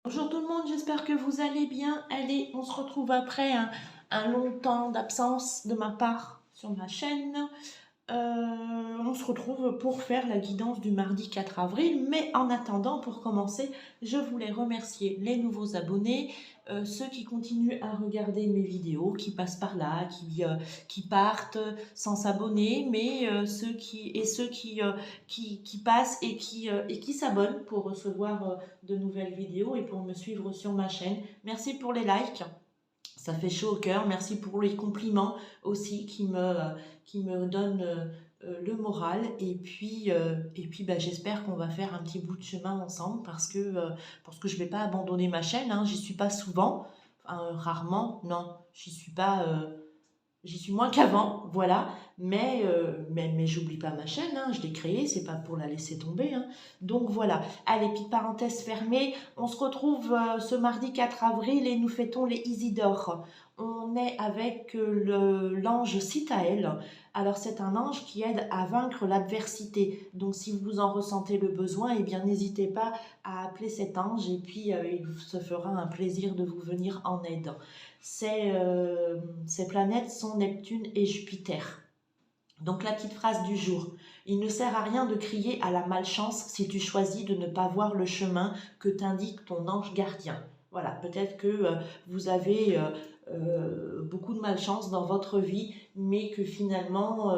Bonjour tout le monde, j'espère que vous allez bien. Allez, on se retrouve après un long temps d'absence de ma part sur ma chaîne. On se retrouve pour faire la guidance du mardi 4 avril. Mais en attendant, pour commencer, je voulais remercier les nouveaux abonnés, ceux qui continuent à regarder mes vidéos, qui passent par là, qui partent sans s'abonner, mais ceux qui passent et qui s'abonnent pour recevoir de nouvelles vidéos et pour me suivre sur ma chaîne. Merci pour les likes. Ça fait chaud au cœur. Merci pour les compliments aussi qui me donnent le moral. Et puis bah, j'espère qu'on va faire un petit bout de chemin ensemble parce que je ne vais pas abandonner ma chaîne. Hein. J'y suis pas souvent, enfin, rarement, non, j'y suis pas. J'y suis moins qu'avant, voilà, mais j'oublie pas ma chaîne, hein, je l'ai créée, c'est pas pour la laisser tomber. Hein. Donc voilà, allez, petite parenthèse fermée, on se retrouve ce mardi 4 avril et nous fêtons les Isidore. On est avec l'ange Citaël. Alors c'est un ange qui aide à vaincre l'adversité. Donc si vous en ressentez le besoin, eh bien n'hésitez pas à appeler cet ange et puis il se fera un plaisir de vous venir en aide. Ces planètes sont Neptune et Jupiter. Donc la petite phrase du jour. Il ne sert à rien de crier à la malchance si tu choisis de ne pas voir le chemin que t'indique ton ange gardien. Voilà, peut-être que vous avez beaucoup de malchance dans votre vie, mais que finalement,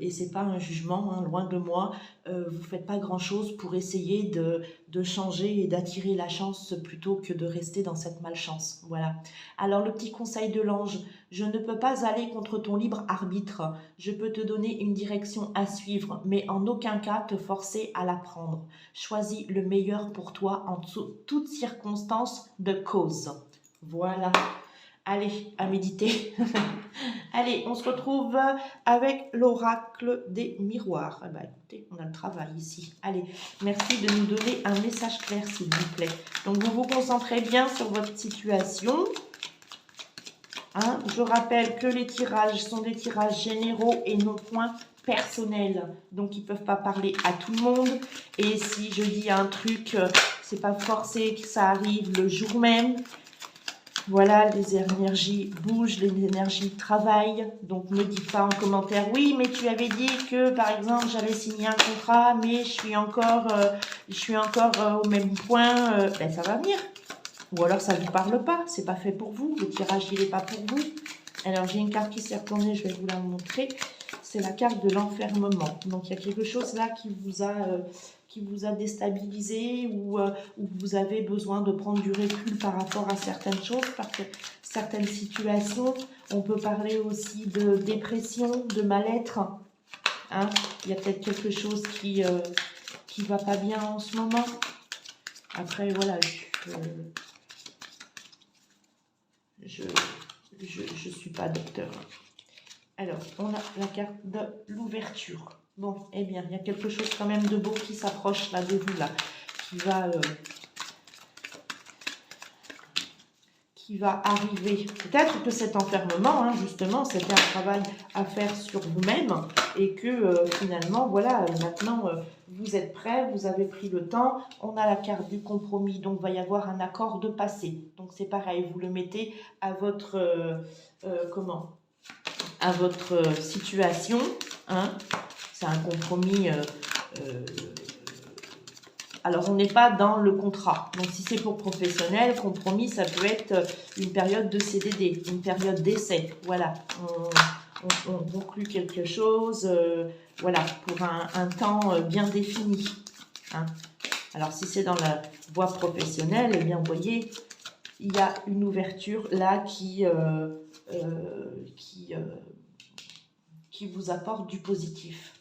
et c'est pas un jugement, hein, loin de moi, vous faites pas grand-chose pour essayer de changer et d'attirer la chance plutôt que de rester dans cette malchance. Voilà. Alors le petit conseil de l'ange, je ne peux pas aller contre ton libre arbitre. Je peux te donner une direction à suivre, mais en aucun cas te forcer à la prendre. Choisis le meilleur pour toi en toutes circonstances de cause. Voilà. Allez, à méditer. Allez, on se retrouve avec l'oracle des miroirs. Eh ben, écoutez, on a le travail ici. Allez, merci de nous donner un message clair, s'il vous plaît. Donc, vous vous concentrez bien sur votre situation. Hein, je rappelle que les tirages sont des tirages généraux et non point personnels. Donc, ils ne peuvent pas parler à tout le monde. Et si je dis un truc, c'est pas forcé que ça arrive le jour même. Voilà, les énergies bougent, les énergies travaillent. Donc, ne dites pas en commentaire, oui, mais tu avais dit que, par exemple, j'avais signé un contrat, mais je suis encore au même point. Ben, ça va venir. Ou alors, ça ne vous parle pas, c'est pas fait pour vous. Le tirage, il n'est pas pour vous. Alors, j'ai une carte qui s'est retournée, je vais vous la montrer. C'est la carte de l'enfermement. Donc, il y a quelque chose là qui vous a déstabilisé ou vous avez besoin de prendre du recul par rapport à certaines choses, parce que certaines situations, on peut parler aussi de dépression, de mal-être. Hein. Il y a peut-être quelque chose qui va pas bien en ce moment. Après, voilà, je suis pas docteur. Alors, on a la carte de l'ouverture. Bon, eh bien, il y a quelque chose quand même de beau qui s'approche là de vous, là, qui va arriver. Peut-être que cet enfermement, hein, justement, c'était un travail à faire sur vous-même et que finalement, voilà, maintenant, vous êtes prêts, vous avez pris le temps. On a la carte du compromis, donc il va y avoir un accord de passé. Donc c'est pareil, vous le mettez à votre, à votre situation. Hein. C'est un compromis. Alors, on n'est pas dans le contrat. Donc, si c'est pour professionnel, compromis, ça peut être une période de CDD, une période d'essai. Voilà, on conclut quelque chose, voilà, pour un temps bien défini. Hein. Alors, si c'est dans la voie professionnelle, eh bien, vous voyez, il y a une ouverture là qui vous apporte du positif.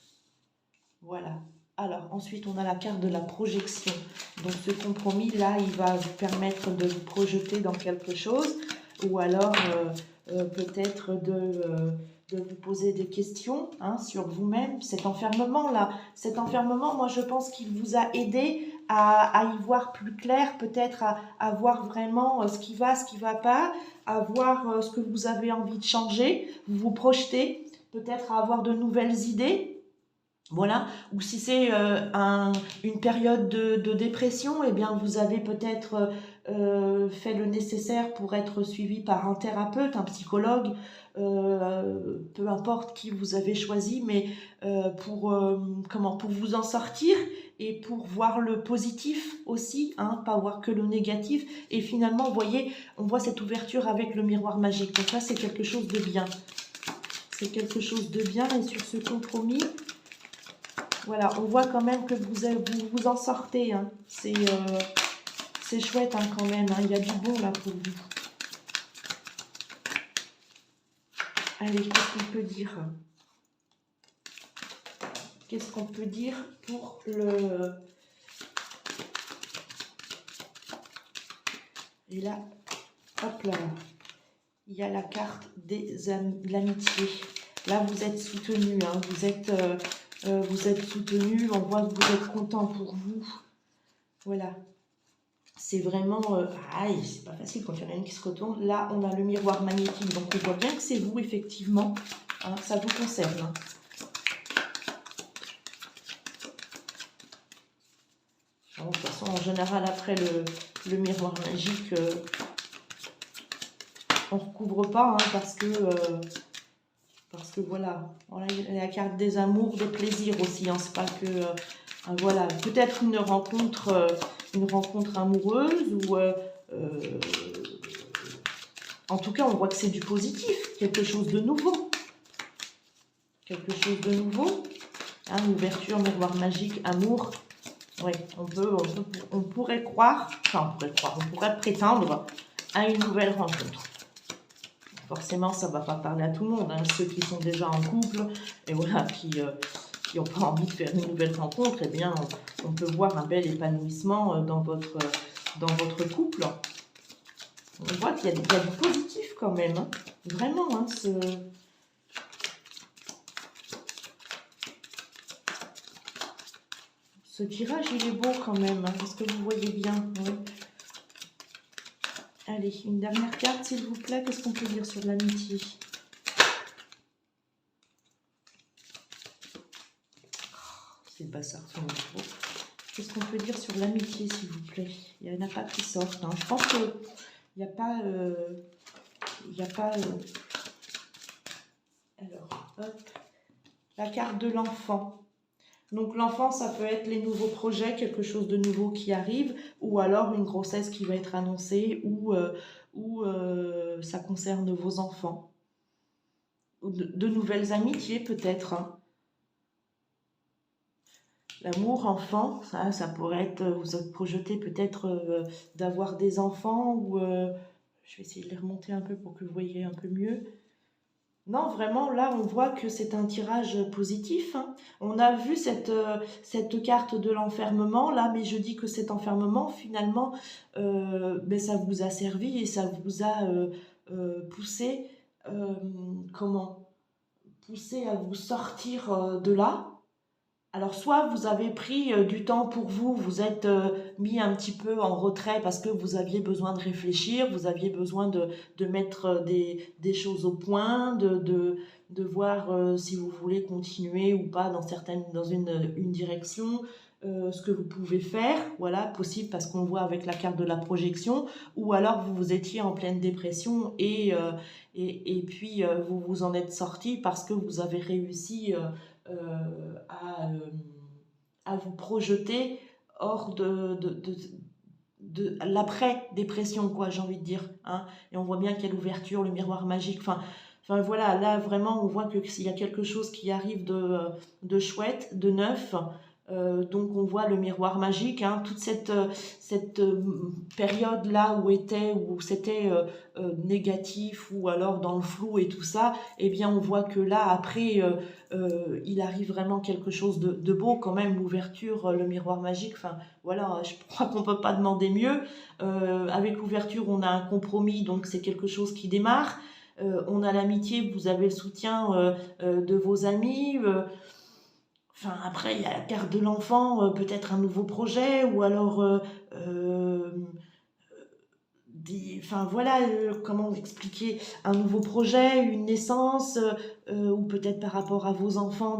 Voilà. Alors, ensuite, on a la carte de la projection. Donc, ce compromis-là, il va vous permettre de vous projeter dans quelque chose ou alors peut-être de vous poser des questions hein, sur vous-même. Cet enfermement-là, moi, je pense qu'il vous a aidé à y voir plus clair, peut-être à voir vraiment ce qui va pas, à voir ce que vous avez envie de changer, vous vous projetez, peut-être à avoir de nouvelles idées. Voilà, ou si c'est une période de dépression, eh bien vous avez peut-être fait le nécessaire pour être suivi par un thérapeute, un psychologue, peu importe qui vous avez choisi, mais pour vous en sortir et pour voir le positif aussi, hein, pas voir que le négatif. Et finalement, vous voyez, on voit cette ouverture avec le miroir magique. Donc ça, c'est quelque chose de bien. C'est quelque chose de bien, et sur ce compromis, voilà, on voit quand même que vous en sortez, hein. C'est chouette, hein, quand même, hein. Il y a du bon là pour vous. Allez, qu'est-ce qu'on peut dire? Qu'est-ce qu'on peut dire pour le... Et là, hop là, il y a la carte de l'amitié. Là, vous êtes soutenu, hein. Vous êtes soutenu, on voit que vous êtes content pour vous. Voilà. C'est vraiment... aïe, c'est pas facile quand il y en a une qui se retourne. Là, on a le miroir magnétique, donc on voit bien que c'est vous, effectivement. Hein, ça vous concerne. Hein. Bon, de toute façon, en général, après le miroir magique, on ne recouvre pas, hein, parce que voilà, il y a la carte des amours, des plaisirs aussi. Hein, c'est pas que... voilà, peut-être une rencontre amoureuse, ou en tout cas on voit que c'est du positif, quelque chose de nouveau, hein, ouverture, miroir magique, amour. Oui, on pourrait croire, on pourrait prétendre à une nouvelle rencontre. Forcément, ça ne va pas parler à tout le monde, hein. Ceux qui sont déjà en couple et voilà, qui n'ont pas envie de faire une nouvelle rencontre, eh bien, on peut voir un bel épanouissement dans votre couple. On voit qu'il y a du positif quand même, hein. Vraiment, hein, ce tirage, il est beau quand même, hein. Est-ce que vous voyez bien? Oui. Allez, une dernière carte, s'il vous plaît. Qu'est-ce qu'on peut dire sur l'amitié? C'est pas ça, son micro. Qu'est-ce qu'on peut dire sur l'amitié, s'il vous plaît? Il n'y en a pas qui sortent, hein. Je pense qu'il n'y a pas... Alors, hop. La carte de l'enfant. Donc l'enfant, ça peut être les nouveaux projets, quelque chose de nouveau qui arrive, ou alors une grossesse qui va être annoncée, ou ça concerne vos enfants. Ou de nouvelles amitiés peut-être, hein. L'amour, enfant, ça pourrait être, vous êtes projeté peut-être d'avoir des enfants, ou je vais essayer de les remonter un peu pour que vous voyez un peu mieux. Non, vraiment, là, on voit que c'est un tirage positif, hein. On a vu cette carte de l'enfermement, là, mais je dis que cet enfermement, finalement, ça vous a servi et ça vous a poussé, poussé à vous sortir de là. Alors, soit vous avez pris du temps pour vous, vous êtes mis un petit peu en retrait parce que vous aviez besoin de réfléchir, vous aviez besoin de mettre des choses au point, de voir si vous voulez continuer ou pas dans une direction, ce que vous pouvez faire, voilà, possible parce qu'on voit avec la carte de la projection, ou alors vous étiez en pleine dépression et puis vous vous en êtes sorti parce que vous avez réussi euh, à, euh, à vous projeter hors de l'après-dépression, quoi, j'ai envie de dire, hein. Et on voit bien qu'il y a l'ouverture, le miroir magique, enfin voilà, là vraiment on voit qu'il y a quelque chose qui arrive de chouette, de neuf. Donc on voit le miroir magique, hein, toute cette période-là où c'était négatif, ou alors dans le flou et tout ça, eh bien on voit que là, après, il arrive vraiment quelque chose de beau quand même, l'ouverture, le miroir magique, enfin voilà, je crois qu'on ne peut pas demander mieux. Avec l'ouverture, on a un compromis, donc c'est quelque chose qui démarre. On a l'amitié, vous avez le soutien de vos amis. Enfin, après, il y a la carte de l'enfant, peut-être un nouveau projet, ou alors enfin voilà, comment expliquer, un nouveau projet, une naissance, ou peut-être par rapport à vos enfants,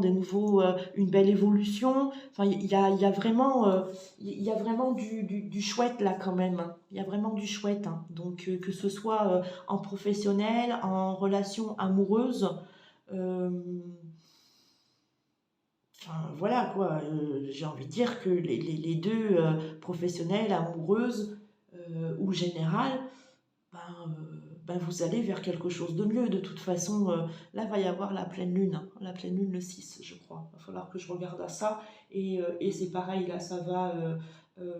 une belle évolution. Enfin, il y a vraiment, il y a vraiment du chouette là quand même, hein. Il y a vraiment du chouette, hein. Donc que ce soit en professionnel, en relation amoureuse, euh, enfin voilà quoi, j'ai envie de dire que les deux, professionnelles, amoureuses, ou générales, ben, ben, vous allez vers quelque chose de mieux. De toute façon, là, va y avoir la pleine lune, hein. La pleine lune le 6, je crois. Il va falloir que je regarde à ça. Et c'est pareil, là, euh,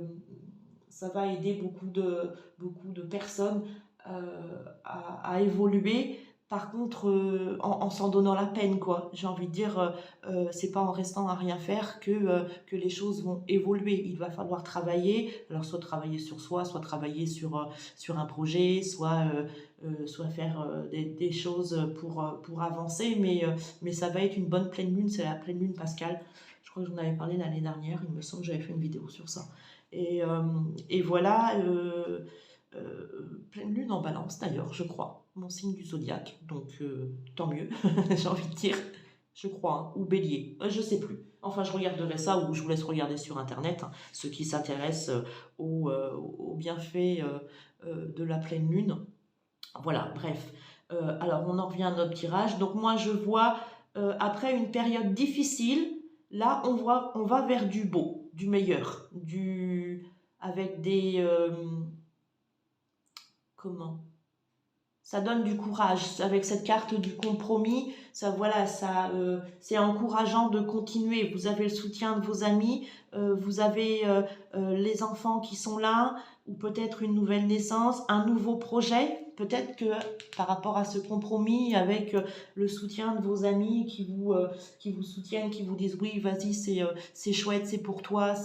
ça va aider beaucoup de personnes à évoluer. Par contre, en s'en donnant la peine, quoi. J'ai envie de dire, c'est pas en restant à rien faire que les choses vont évoluer. Il va falloir travailler, alors soit travailler sur soi, soit travailler sur un projet, soit faire des choses pour avancer, mais ça va être une bonne pleine lune, c'est la pleine lune pascale. Je crois que j'en avais parlé l'année dernière, il me semble que j'avais fait une vidéo sur ça. Et, euh, et voilà, pleine lune en balance d'ailleurs, je crois, mon signe du zodiaque, donc tant mieux, j'ai envie de dire, je crois, hein, ou bélier, je sais plus. Enfin, je regarderai ça ou je vous laisse regarder sur internet, hein, ceux qui s'intéressent aux bienfaits de la pleine lune. Voilà, bref. Alors, on en revient à notre tirage. Donc, moi, je vois, après une période difficile, là, on va vers du beau, du meilleur, avec des... comment? Ça donne du courage. Avec cette carte du compromis, ça, voilà, c'est encourageant de continuer. Vous avez le soutien de vos amis, vous avez les enfants qui sont là, ou peut-être une nouvelle naissance, un nouveau projet. Peut-être que par rapport à ce compromis, avec le soutien de vos amis qui vous soutiennent, qui vous disent oui, vas-y, c'est chouette, c'est pour toi,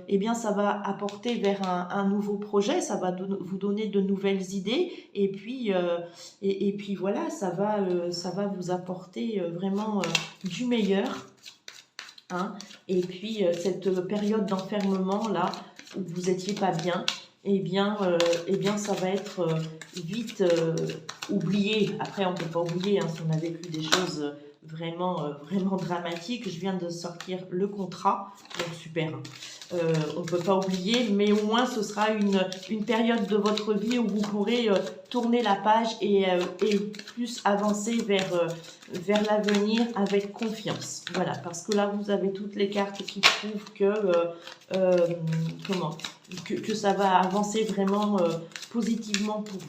eh bien, ça va apporter vers un nouveau projet, ça va vous donner de nouvelles idées, et puis voilà, ça va vous apporter vraiment du meilleur, hein. Et puis cette période d'enfermement là, où vous n'étiez pas bien, eh bien ça va être vite oublié. Après, on ne peut pas oublier, hein, si on a vécu des choses vraiment dramatiques. Je viens de sortir le contrat, donc super. On ne peut pas oublier, mais au moins ce sera une période de votre vie où vous pourrez tourner la page et plus avancer vers l'avenir avec confiance. Voilà, parce que là, vous avez toutes les cartes qui prouvent comment, que ça va avancer vraiment positivement pour vous.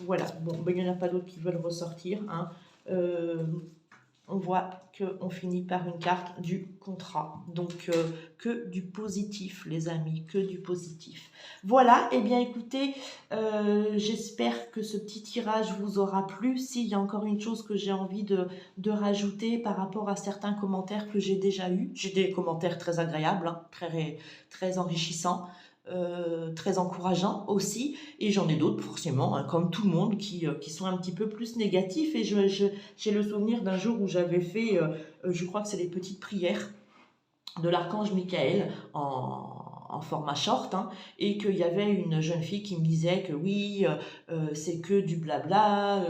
Voilà, bon, ben, il n'y en a pas d'autres qui veulent ressortir, hein. On voit qu'on finit par une carte du contrat. Donc, que du positif, les amis, que du positif. Voilà, et bien écoutez, j'espère que ce petit tirage vous aura plu. S'il y a encore une chose que j'ai envie de rajouter par rapport à certains commentaires que j'ai déjà eus, j'ai des commentaires très agréables, hein, très enrichissants. Très encourageants aussi, et j'en ai d'autres forcément, hein, comme tout le monde, qui sont un petit peu plus négatifs, et j'ai le souvenir d'un jour où j'avais fait, je crois que c'est les petites prières de l'archange Michael en format short, hein, et qu'il y avait une jeune fille qui me disait que oui, c'est que du blabla,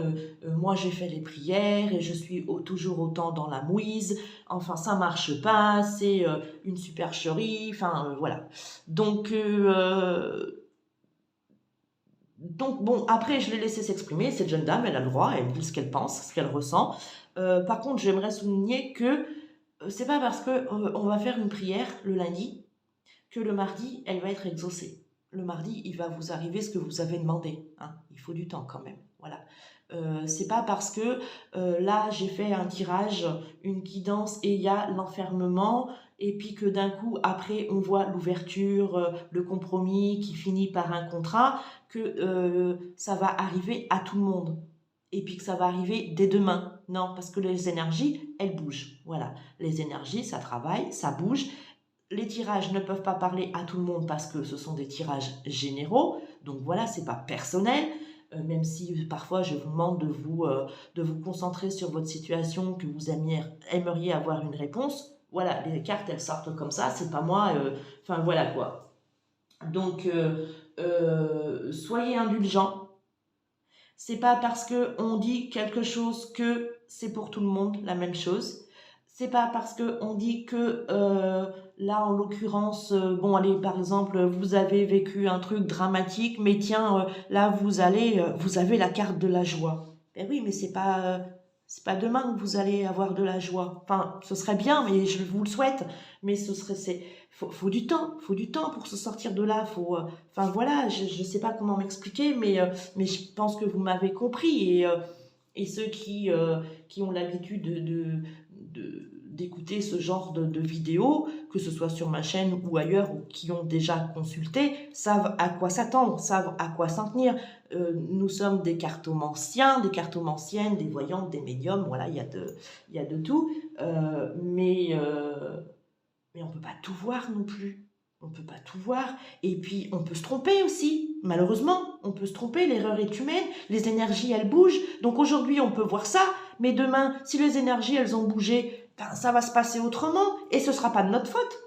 moi j'ai fait les prières et je suis toujours autant dans la mouise, enfin ça marche pas, c'est une supercherie, enfin voilà. Donc bon, après je l'ai laissé s'exprimer, cette jeune dame, elle a le droit, elle dit ce qu'elle pense, ce qu'elle ressent. Par contre, j'aimerais souligner que c'est pas parce que on va faire une prière le lundi que le mardi, elle va être exaucée. Le mardi, il va vous arriver ce que vous avez demandé, hein. Il faut du temps quand même. Voilà. C'est pas parce que là j'ai fait un tirage, une guidance et il y a l'enfermement, et puis que d'un coup après on voit l'ouverture, le compromis qui finit par un contrat, que ça va arriver à tout le monde. Et puis que ça va arriver dès demain. Non, parce que les énergies, elles bougent. Voilà. Les énergies, ça travaille, ça bouge. Les tirages ne peuvent pas parler à tout le monde parce que ce sont des tirages généraux. Donc voilà, c'est pas personnel. Même si parfois je vous demande de vous concentrer sur votre situation, que vous aimeriez avoir une réponse. Voilà, les cartes, elles sortent comme ça. C'est pas moi. Enfin voilà quoi. Donc, soyez indulgents. C'est pas parce que on dit quelque chose que c'est pour tout le monde la même chose. C'est pas parce que on dit que là en l'occurrence, bon allez par exemple vous avez vécu un truc dramatique, mais tiens là vous avez la carte de la joie. Ben oui, mais c'est pas demain que vous allez avoir de la joie. Enfin, ce serait bien, mais je vous le souhaite. Mais faut faut du temps pour se sortir de là. Enfin voilà, je sais pas comment m'expliquer, mais je pense que vous m'avez compris. Et ceux qui ont l'habitude d'écouter ce genre de vidéos, que ce soit sur ma chaîne ou ailleurs, ou qui ont déjà consulté, savent à quoi s'attendre, savent à quoi s'en tenir. Nous sommes des cartomanciens, des cartomanciennes, des voyantes, des médiums, voilà, il y a de tout. Mais on ne peut pas tout voir non plus. On ne peut pas tout voir. Et puis, on peut se tromper aussi. Malheureusement, on peut se tromper. L'erreur est humaine. Les énergies, elles bougent. Donc aujourd'hui, on peut voir ça. Mais demain, si les énergies, elles ont bougé, ben, ça va se passer autrement. Et ce ne sera pas de notre faute.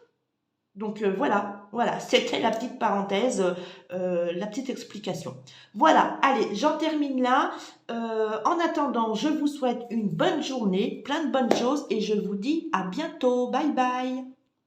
Donc voilà, c'était la petite parenthèse, la petite explication. Voilà, allez, j'en termine là. En attendant, je vous souhaite une bonne journée, plein de bonnes choses et je vous dis à bientôt. Bye bye.